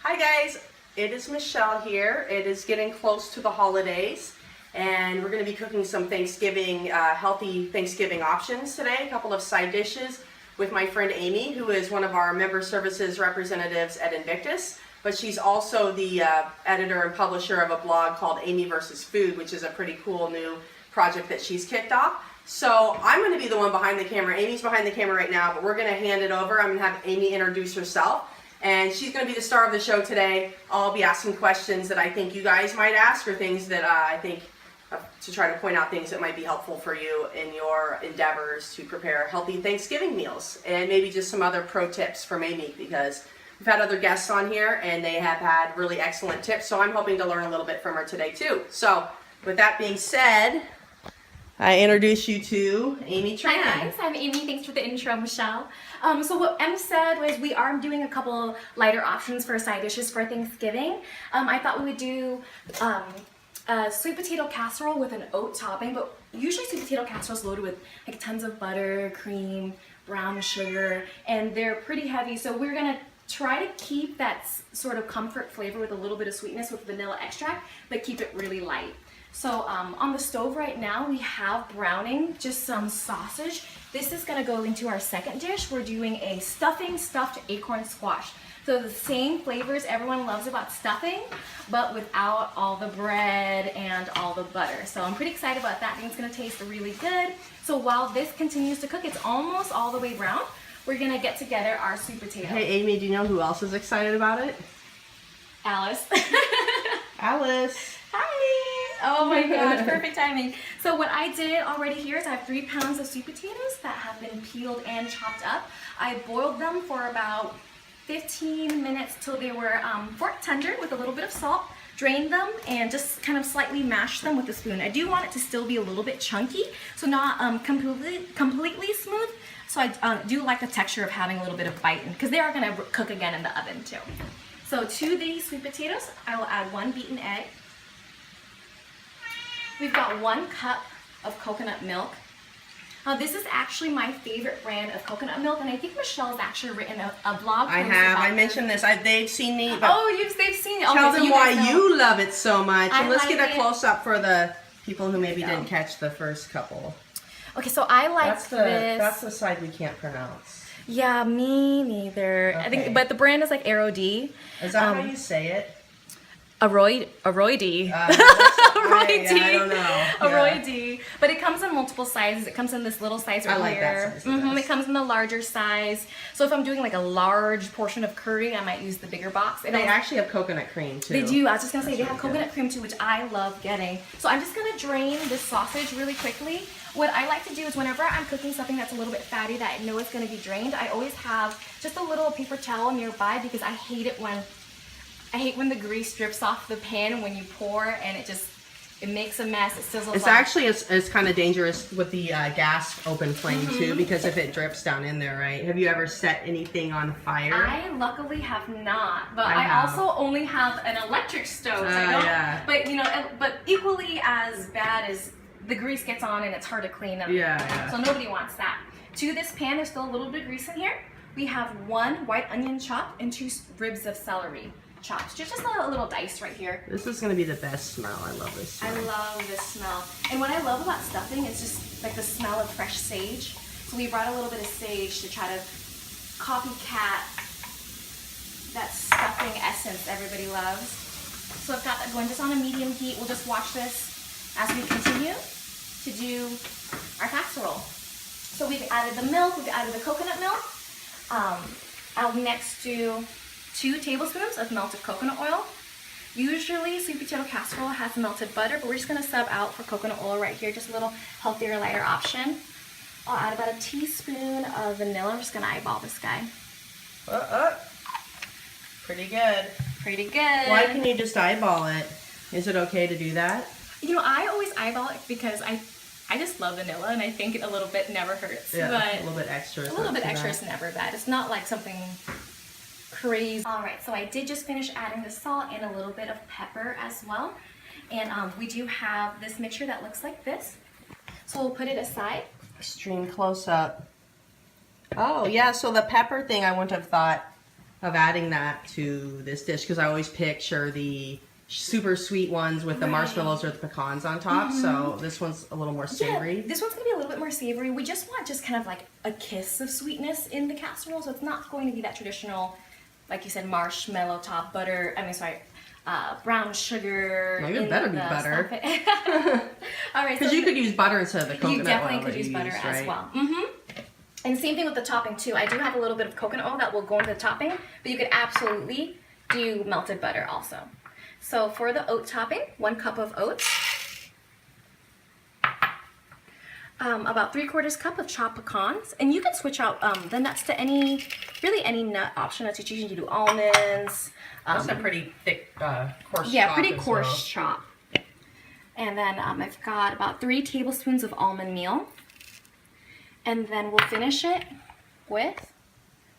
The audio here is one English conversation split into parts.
Hi guys, it is Michelle here. It is getting close to the holidays and we're going to be cooking some Thanksgiving, healthy Thanksgiving options today. A couple of side dishes with my friend Amy, who is one of our member services representatives at Invictus, but she's also the editor and publisher of a blog called Amy vs. Food, which is a pretty cool new project that she's kicked off. So I'm going to be the one behind the camera. Amy's behind the camera right now, but we're going to hand it over. I'm going to have Amy introduce herself. And she's going to be the star of the show today. I'll be asking questions that I think you guys might ask, or things that I think to try to point out things that might be helpful for you in your endeavors to prepare healthy Thanksgiving meals. And maybe just some other pro tips from Amy, because we've had other guests on here and they have had really excellent tips. So I'm hoping to learn a little bit from her today too. So with that being said, I introduce you to Amy Tran. Hi guys, I'm Amy. Thanks for the intro, Michelle. So what Em said was we are doing a couple lighter options for side dishes for Thanksgiving. I thought we would do a sweet potato casserole with an oat topping, but usually sweet potato casserole is loaded with like tons of butter, cream, brown sugar, and they're pretty heavy. So we're gonna try to keep that sort of comfort flavor with a little bit of sweetness with vanilla extract, but keep it really light. So on the stove right now we have browning just some sausage. This is going to go into our second dish. We're doing a stuffing stuffed acorn squash. So the same flavors everyone loves about stuffing, but without all the bread and all the butter. So I'm pretty excited about that. I think it's going to taste really good. So while this continues to cook, it's almost all the way brown. We're going to get together our sweet potato. Hey Amy, do you know who else is excited about it? Alice. Alice. Hi. Oh my gosh, perfect timing. So what I did already here is I have 3 pounds of sweet potatoes that have been peeled and chopped up. I boiled them for about 15 minutes till they were fork tender with a little bit of salt. Drained them and just kind of slightly mashed them with a spoon. I do want it to still be a little bit chunky, so not completely smooth. So I do like the texture of having a little bit of bite, because they are going to cook again in the oven too. So to these sweet potatoes, I will add 1 beaten egg. We've got 1 cup of coconut milk. This is actually my favorite brand of coconut milk, and I think Michelle's actually written a blog post. I have. About I mentioned this. They've seen me. They've seen it. Tell Okay, them so why guys know. you love it so much. And let's like get a it. close up for the people who maybe didn't catch the first couple. Okay, so I like That's the side we can't pronounce. Yeah, me neither. Okay. I think, but the brand is like Aero D. Is that how you say it? Aroy D. Aroy D. I don't know. Aroy D. But it comes in multiple sizes. It comes in this little size right I like here. that size. It comes in the larger size. So if I'm doing like a large portion of curry, I might use the bigger box. And they actually have coconut cream too. They do. I was just gonna say That's they have really coconut cream too, which I love getting. So I'm just gonna drain this sausage really quickly. What I like to do is whenever I'm cooking something that's a little bit fatty that I know is gonna be drained, I always have just a little paper towel nearby, because I hate when the grease drips off the pan when you pour, and it makes a mess. It sizzles. It's actually it's kind of dangerous with the gas open flame too, because if it drips down in there, right? Have you ever set anything on fire? I luckily have not, but I I have. also only have an electric stove. So I don't, yeah. But equally as bad as the grease gets on and it's hard to clean up. Yeah. So nobody wants that. To this pan, there's still a little bit of grease in here. We have 1 white onion chopped and 2 ribs of celery chopped. Just a little dice right here. This is going to be the best smell. I love this smell. I love this smell. And what I love about stuffing is just like the smell of fresh sage. So we brought a little bit of sage to try to copycat that stuffing essence everybody loves. So I've got that going just on a medium heat. We'll just watch this as we continue to do our casserole. So we've added the milk, we've added the coconut milk. I'll next do 2 tablespoons of melted coconut oil. Usually sweet potato casserole has melted butter, but we're just gonna sub out for coconut oil right here, just a little healthier, lighter option. I'll add about a teaspoon of vanilla. I'm just gonna eyeball this guy. Pretty good. Pretty good. Why can you just eyeball it? Is it okay to do that? You know, I always eyeball it because I just love vanilla, and I think a little bit never hurts. Yeah, but a little bit extra. A little bit extra is never bad. It's not like something crazy. All right, so I did just finish adding the salt and a little bit of pepper as well. And we do have this mixture that looks like this. So we'll put it aside. Extreme close up. Oh yeah, so the pepper thing I wouldn't have thought of adding that to this dish because I always picture the super sweet ones with the Right. marshmallows or the pecans on top. So this one's a little more savory. Yeah, this one's gonna be a little bit more savory. We just want just kind of like a kiss of sweetness in the casserole, so it's not going to be that traditional, like you said, marshmallow top butter. Brown sugar. No, it better be butter. All right, Because so you could use butter instead of the coconut you definitely oil could that use you butter used, as right? well. And same thing with the topping too. I do have a little bit of coconut oil that will go into the topping, but you could absolutely do melted butter also. So for the oat topping, 1 cup of oats, about 3/4 cup of chopped pecans, and you can switch out the nuts to any nut option that you choose. You can do almonds. That's a pretty thick, coarse Yeah, chop pretty as coarse well. chop. And then I've got about 3 tablespoons of almond meal. And then we'll finish it with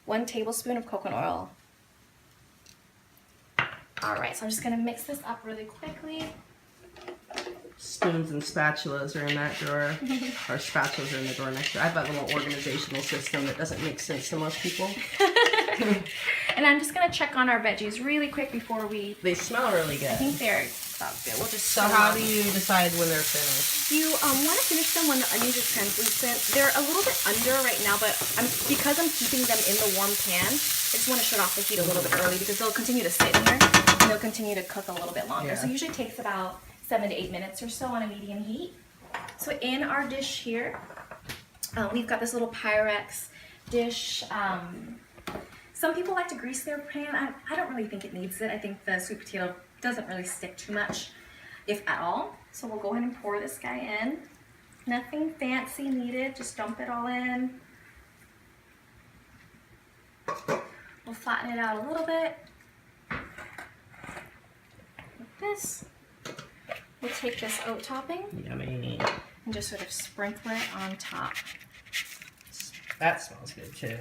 1 tablespoon of coconut oil. All right, so I'm just gonna mix this up really quickly. Spoons and spatulas are in that drawer. Our spatulas are in the drawer next to it. I have that little organizational system that doesn't make sense to most people. And I'm just gonna check on our veggies really quick before we, They smell really I good. think they're about good. We'll just So how do you decide when they're finished? You want to finish them when the onions are translucent. They're a little bit under right now, but because I'm keeping them in the warm pan, I just want to shut off the heat a little bit early because they'll continue to sit here and they'll continue to cook a little bit longer. Yeah. So it usually takes about 7 to 8 minutes or so on a medium heat. So in our dish here, we've got this little Pyrex dish. Some people like to grease their pan. I don't really think it needs it. I think the sweet potato doesn't really stick too much, if at all. So we'll go ahead and pour this guy in. Nothing fancy needed, just dump it all in. We'll flatten it out a little bit. Like this. We'll take this oat topping Yummy. and just sort of sprinkle it on top. That smells good too.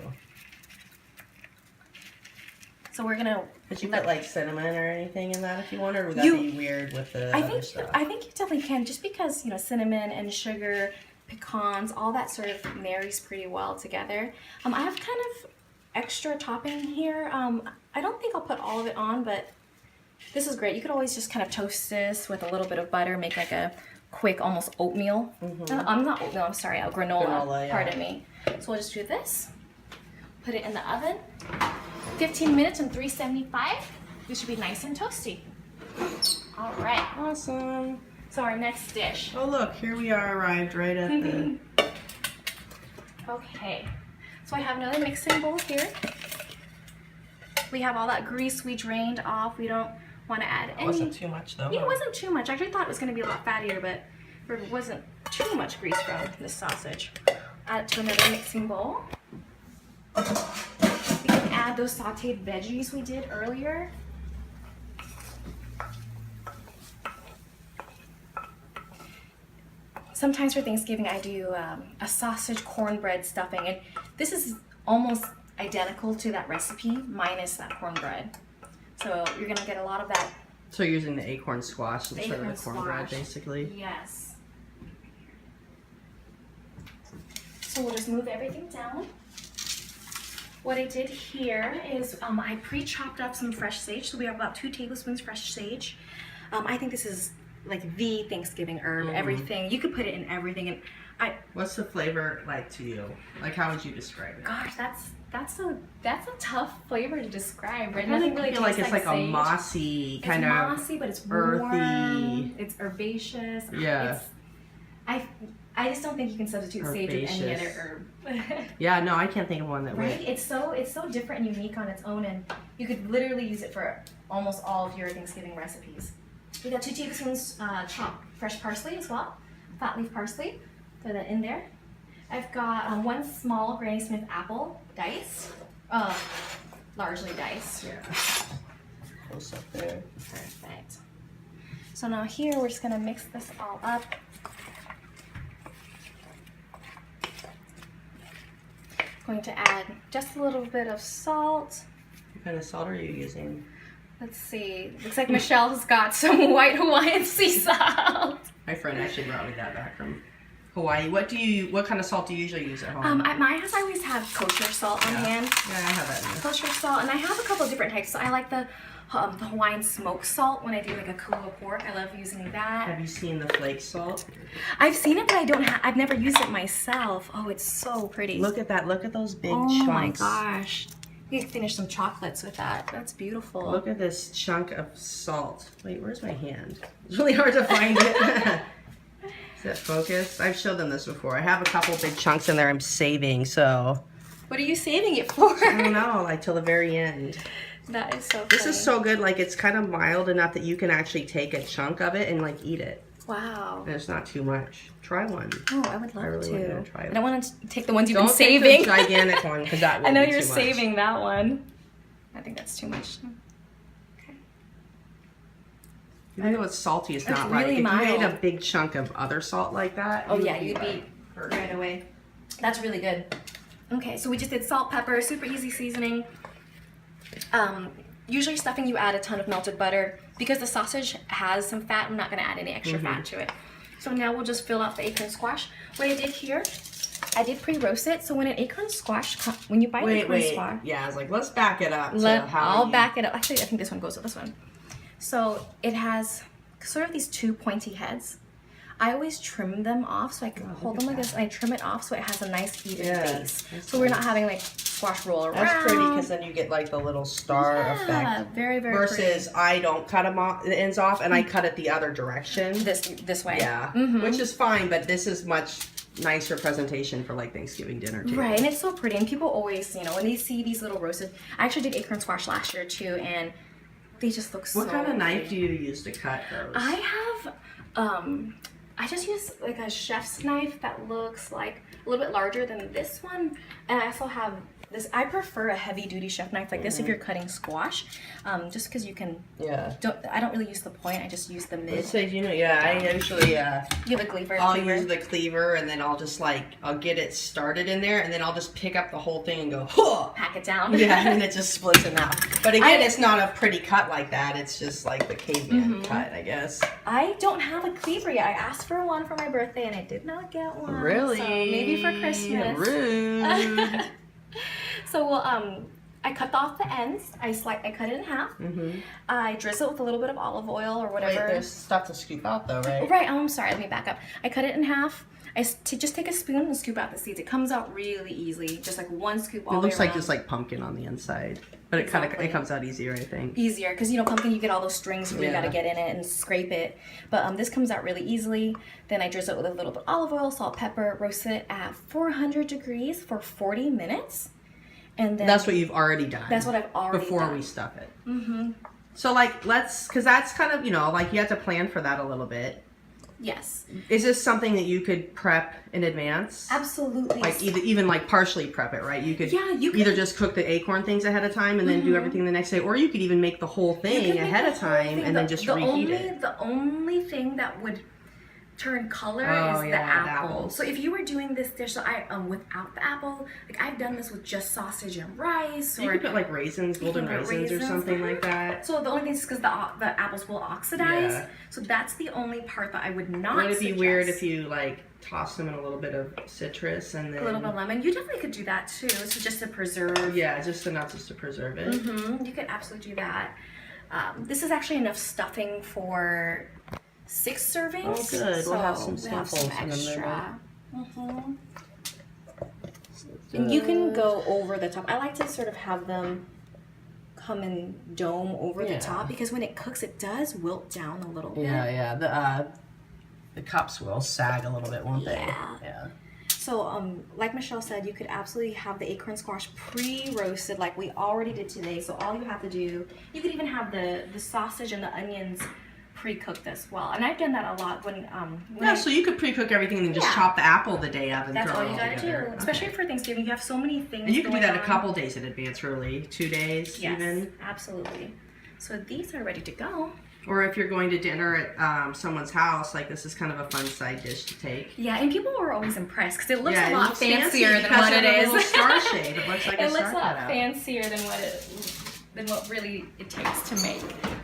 So we're gonna. Could you put like cinnamon or anything in that if you want, or would that be weird with the other stuff? I think you definitely can, just because cinnamon and sugar, pecans, all that sort of marries pretty well together. I have kind of extra topping here. I don't think I'll put all of it on, but this is great. You could always just kind of toast this with a little bit of butter, make like a quick, almost oatmeal. I'm not oatmeal. I'm sorry, granola. Yeah. Pardon me. So we'll just do this. Put it in the oven. 15 minutes and 375. This should be nice and toasty. All right. Awesome. So our next dish. Oh look, here we are arrived right at the. Okay. So I have another mixing bowl here. We have all that grease we drained off. We don't want to add any. Wasn't too much though. Yeah, it wasn't too much. I actually thought it was going to be a lot fattier, but there wasn't too much grease from this sausage. Add it to another mixing bowl. We can add those sauteed veggies we did earlier. Sometimes for Thanksgiving I do a sausage cornbread stuffing, and this is almost identical to that recipe minus that cornbread. So you're going to get a lot of that. So you're using the acorn squash instead of the Acorn cornbread, squash. basically. Yes. So we'll just move everything down. What I did here is I pre-chopped up some fresh sage. So we have about 2 tablespoons fresh sage. I think this is like the Thanksgiving herb. Everything. You could put it in everything. And What's the flavor like to you? Like, how would you describe it? gosh, that's a tough flavor to describe. Right? I Nothing really feel like tastes it's like a sage. mossy It's kind of. mossy, but it's earthy. warm. It's herbaceous. Yeah. I just don't think you can substitute sage with any Herbaceous. other herb. Yeah, no, I can't think of one that Right? would. It's so different and unique on its own, and you could literally use it for almost all of your Thanksgiving recipes. We got 2 tablespoons chopped fresh parsley as well, fat leaf parsley. Throw that in there. I've got 1 small Granny Smith apple diced, largely diced. Yeah. Close up there. Perfect. So now here we're just gonna mix this all up. Going to add just a little bit of salt. What kind of salt are you using? Let's see. Looks like Michelle's got some white Hawaiian sea salt. My friend actually brought me that back from Hawaii. What kind of salt do you usually use at home? At my house, I always have kosher salt on hand. Yeah, I have that. Kosher salt, and I have a couple of different types. So I like the Hawaiian smoked salt when I do like a kahua pork. I love using that. Have you seen the flake salt? I've seen it, but I've never used it myself. Oh, it's so pretty. Look at that. Look at those big oh chunks. my gosh. You can finish some chocolates with that. That's beautiful. Look at this chunk of salt. Wait, where's my hand? It's really hard to find it. Is that focused? I've showed them this before. I have a couple big chunks in there I'm saving, so. What are you saving it for? I don't know, like till the very end. That is so funny. This is so good, like it's kind of mild enough that you can actually take a chunk of it and like eat it. Wow. And it's not too much. Try one. Oh, I would love I really to. want to try it. I don't want to take the ones you've Don't been take saving. the gigantic one because that will I know be you're too much. saving that one. I think that's too much. Okay. Even though it's salty, it's not really like if you ate mild. a big chunk of other salt like that. Oh you yeah, would you'd be like, hurt. right away. That's really good. Okay, so we just did salt, pepper, super easy seasoning. Usually stuffing you add a ton of melted butter. Because the sausage has some fat, I'm not gonna add any extra fat to it. So now we'll just fill out the acorn squash. What I did here, I did pre-roast it. So when an acorn squash, when you buy an acorn squash. Yeah, I was like, let's back it up. I'll back it up. Actually, I think this one goes with this one. So it has sort of these two pointy heads. I always trim them off, so I can hold them like this, and I trim it off so it has a nice even base. So we're not having like squash roll around. That's pretty because then you get like the little star effect. Very, very Versus pretty. I don't cut them off, the ends off, and I cut it the other direction. This way. Yeah, which is fine, but this is much nicer presentation for like Thanksgiving dinner too. Right, and it's so pretty, and people always, you know, when they see these little roasted. I actually did acorn squash last year too, and they just look so. What kind of knife pretty. do you use to cut those? I have, I just use like a chef's knife that looks like a little bit larger than this one, and I also have this. I prefer a heavy duty chef knife like this if you're cutting squash, just because you can. Yeah. I don't really use the point. I just use the mid. So you know, yeah, I usually You have a cleaver. I'll use the cleaver and then I'll just like I'll get it started in there and then I'll just pick up the whole thing and go, huh! Pack it down. Yeah, and it just splits in half. But again, it's not a pretty cut like that. It's just like the caveman cut, I guess. I don't have a cleaver yet. I asked for one for my birthday and I did not get one. Really? So maybe for Christmas. Rude. So I cut off the ends. I cut it in half. I drizzle it with a little bit of olive oil or Wait, whatever. there's stuff to scoop out though, right? Right. Oh, I'm sorry. Let me back up. I cut it in half. Just take a spoon and scoop out the seeds. It comes out really easily. Just like one scoop all It the way looks like around. just like pumpkin on the inside, but it kind of Exactly. it comes out easier, I think. Easier because you know pumpkin you get all those strings where you got to get in it and scrape it, but this comes out really easily. Then I drizzle it with a little bit of olive oil, salt, pepper, roast it at 400 degrees for 40 minutes, and then That's what you've already done. that's what I've already before done. we stuff it. So like because that's kind of, you know, like you have to plan for that a little bit. Yes, Is this something that you could prep in advance? absolutely. Like even like partially prep it, right? You could, Yeah, you could- either just cook the acorn things ahead of time and then do everything the next day, or you could even make the whole You thing could make ahead the of whole time thing. and then just reheat it. The only thing that would turn color Oh, is the yeah, the apple. apples. So if you were doing this dish, so without the apple, like I've done this with just sausage and rice, You or could put like raisins, golden can put raisins, or raisins. something like that. So the only thing is because the apples will oxidize. Yeah. So that's the only part that I would not. Would it be suggest. weird if you like toss them in a little bit of citrus and then a little bit of lemon? You definitely could do that too. So just to preserve. yeah, just enough just to preserve it. You could absolutely do that. This is actually enough stuffing for 6 servings. Oh, good. So We'll have some we have snuffles some in the extra. And you can go over the top. I like to sort of have them come in dome over Yeah. the top because when it cooks, it does wilt down a little bit. Yeah. The cups will sag a little bit, won't they? Yeah. Yeah. So, like Michelle said, you could absolutely have the acorn squash pre-roasted like we already did today. So all you have to do, you could even have the sausage and the onions pre-cooked as well. And I've done that a lot when Yeah, so you could pre-cook everything and just Yeah. chop the apple the day of and that's throw all it you all gotta together. do. Especially for Thanksgiving, you have so many things. And you can do going that a on. couple days in advance, really. 2 days, Yes, even. absolutely. So these are ready to go. Or if you're going to dinner at someone's house, like this is kind of a fun side dish to take. Yeah, and people were always impressed because it looks Yeah, a it lot looks fancy fancier than because what of it the is. little star shape. It looks like a It looks star a lot cutout. fancier than what really it takes to make.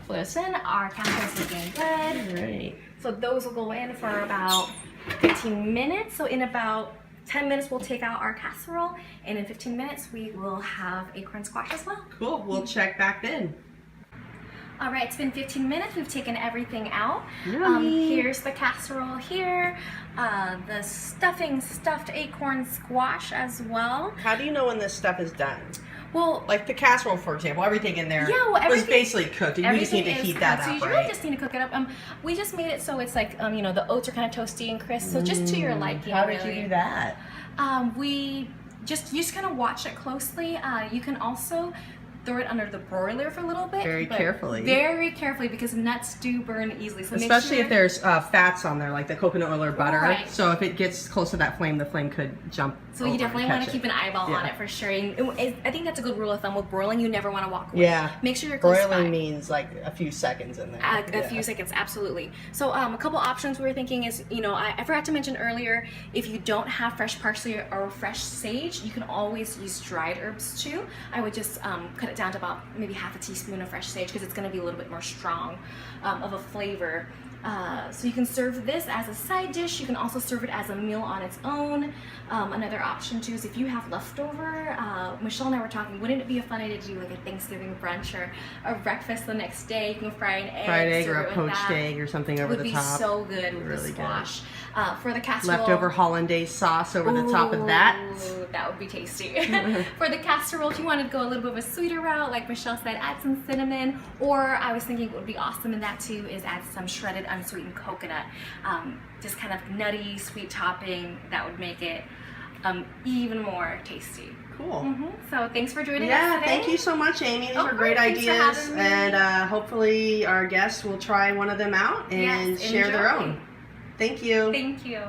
Listen, our cafe is looking good. Right. So those will go in for about 15 minutes. So in about 10 minutes we'll take out our casserole, and in 15 minutes we will have acorn squash as well. Cool, we'll check back then. All right, it's been 15 minutes. We've taken everything out. Yummy. Here's the casserole here. The stuffed acorn squash as well. How do you know when this stuff is done? Well, Like the casserole, for example, everything in there Yeah, well, was everything- basically cooked. And we just need to everything is heat that cooked, so up, you really right? just need to cook it up. We just made it so it's like, you know, the oats are kind of toasty and crisp, so just to your liking. How did really. you do that? We just kind of watch it closely. You can also throw it under the broiler for a little bit. Very but carefully. Very carefully, because nuts do burn easily. So make Especially sure if there's fats on there, like the coconut oil or butter. Right. So if it gets close to that flame, the flame could jump. So over you definitely and want catch to keep an eyeball on Yeah. it for sure. And I think that's a good rule of thumb with broiling. You never want to walk away. Yeah. Make sure you're close Broiling by. means like a few seconds in there. A few seconds, absolutely. So a couple options we were thinking is, you know, I forgot to mention earlier, if you don't have fresh parsley or fresh sage, you can always use dried herbs too. I would just cut it down to about maybe half a teaspoon of fresh sage, because it's going to be a little bit more strong of a flavor. So you can serve this as a side dish. You can also serve it as a meal on its own. Another option too is if you have leftover, Michelle and I were talking, wouldn't it be a fun idea to do like a Thanksgiving brunch or a breakfast the next day? You can fry an egg, Fried egg serve or it a with poached that. egg or something over Would the be top. so good with Really the good. squash. For the casserole, Leftover hollandaise sauce over the top of that. Ooh, that would be tasty. For the casserole, if you wanted to go a little bit of a sweeter route, like Michelle said, add some cinnamon. Or I was thinking what would be awesome in that too is add some shredded unsweetened coconut. Just kind of nutty, sweet topping that would make it even more tasty. Cool. So thanks for joining us Yeah, today. thank you so much, Amy. These Of were great course, thanks for ideas, having me. and hopefully our guests will try one of them out and Yes, share their enjoy. own. Thank you. Thank you.